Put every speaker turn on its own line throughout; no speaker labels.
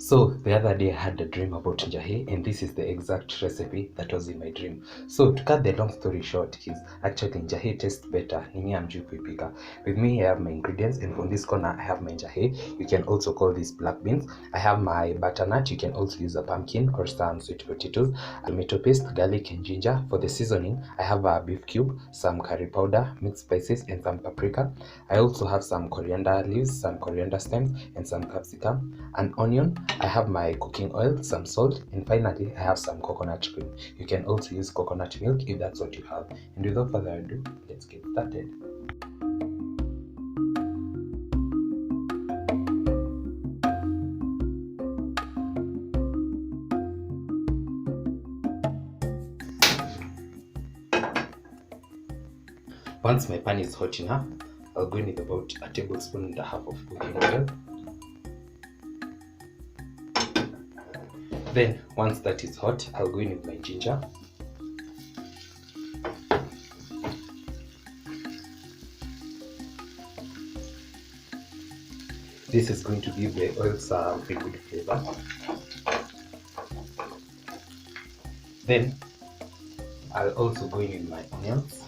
So the other day I had a dream about Njahi, and this is the exact recipe that was in my dream. So to cut the long story short, is actually Njahi tastes better. Nini amjui kupika. With me I have my ingredients, and from this corner I have my Njahi. You can also call these black beans. I have my butternut. You can also use a pumpkin or some sweet potatoes. Tomato paste, garlic and ginger. For the seasoning, I have a beef cube, some curry powder, mixed spices, and some paprika. I also have some coriander leaves, some coriander stems, and some capsicum, an onion. I have my cooking oil, some salt, and finally I have some coconut cream. You can also use coconut milk if that's what you have. And without further ado, let's get started. Once my pan is hot enough, I'll go in with about a tablespoon and a half of cooking oil. Then, once that is hot, I'll go in with my ginger. This is going to give the oils a very good flavor. Then, I'll also go in with my onions.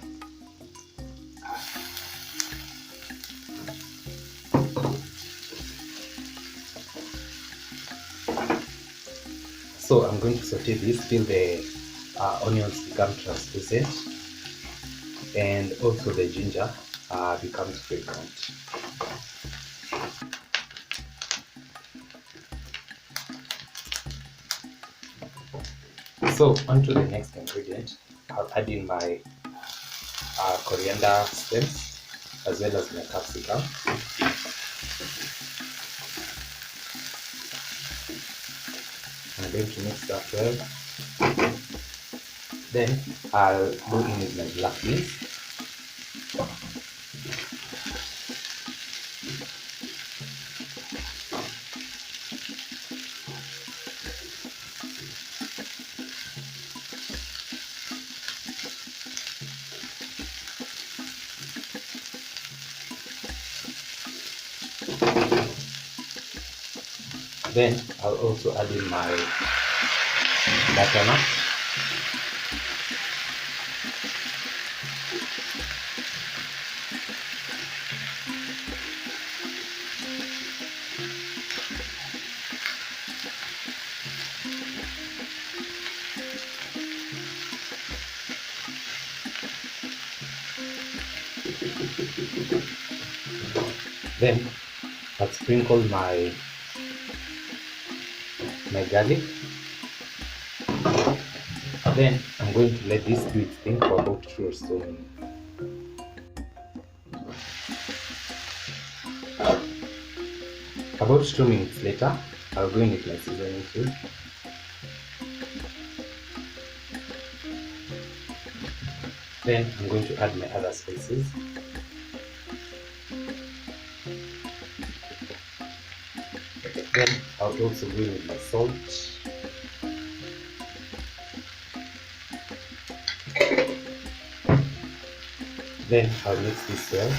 So I'm going to saute this till the onions become translucent and also the ginger becomes fragrant. So onto the next ingredient, I'll add in my coriander stems as well as my capsicum. I'm going to mix that well. Then I'll go in with my black beans. Then I'll also add in my butternut. Then I'll sprinkle my garlic. Then I'm going to let this do its thing for about 2 or so minutes. About 2 minutes later, I'll go in with my seasoning cube. Then I'm going to add my other spices. Then I'll also go in with my salt. Then I'll mix this well.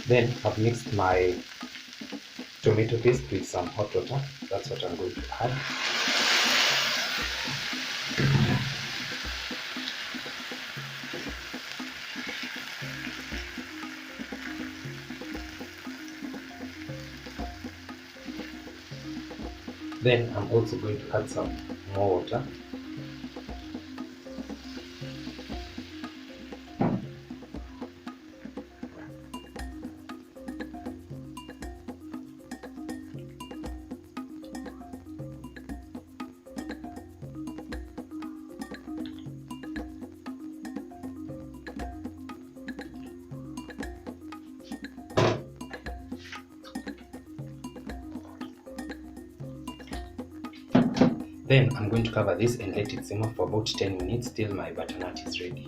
Then I've mixed my tomato paste with some hot water. That's what I'm going to add. Then I'm also going to add some more water. Then I'm going to cover this and let it simmer for about 10 minutes till my butternut is ready.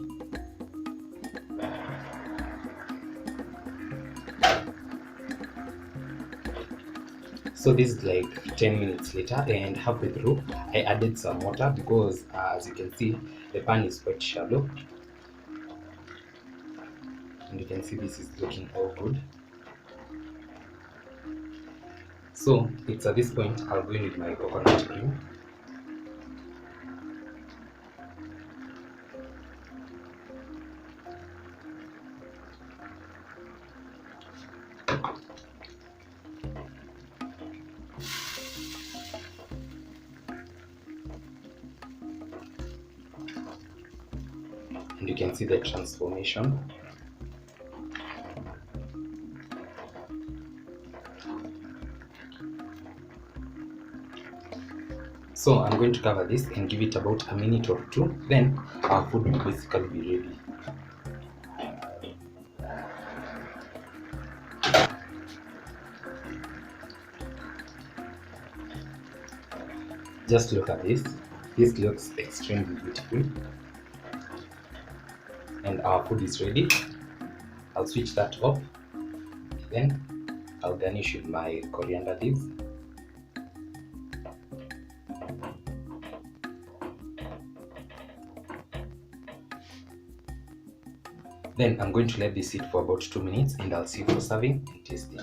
So this is like 10 minutes later, and halfway through I added some water because as you can see the pan is quite shallow, and you can see this is looking all good. So it's at this point I'll go in with my coconut cream. And you can see the transformation. So I'm going to cover this and give it about a minute or two, then our food will basically be ready. Just look at this. This looks extremely beautiful. And our food is ready. I'll switch that off. Then I'll garnish with my coriander leaves. Then I'm going to let this sit for about 2 minutes, and I'll see you for serving and tasting.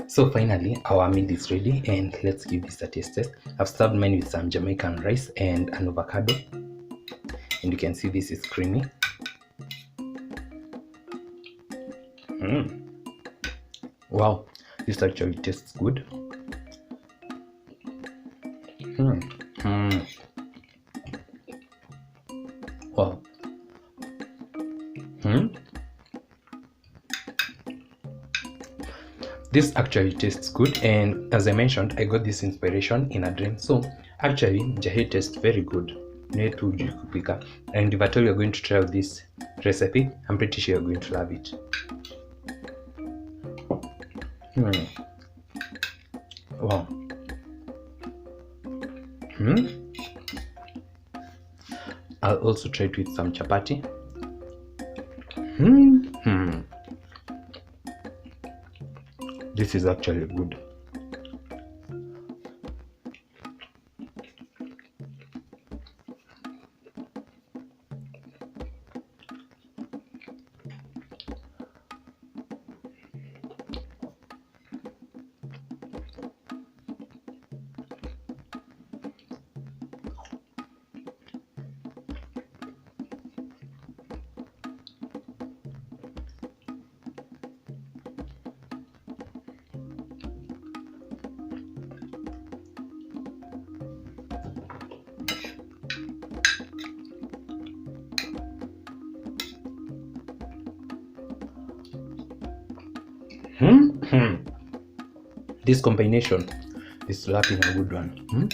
So finally our meal is ready, and let's give this a taste test. I've served mine with some Jamaican rice and an avocado, and you can see this is creamy. Wow, this actually tastes good. Wow. This actually tastes good, and as I mentioned, I got this inspiration in a dream. So actually Njahi tastes very good. Hujui kupika. And if at all you're going to try this recipe, I'm pretty sure you're going to love it. Wow. I'll also try it with some chapati. This is actually good. This combination is slapping a good one.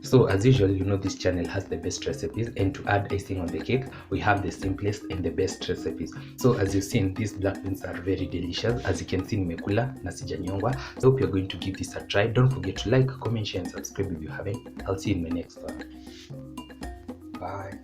So as usual, you know this channel has the best recipes, and to add icing on the cake, we have the simplest and the best recipes. So as you've seen, these black beans are very delicious. As you can see, nimekula na sijanyongwa. So hope you're going to give this a try. Don't forget to like, comment, share and subscribe if you haven't. I'll see you in my next one. Bye.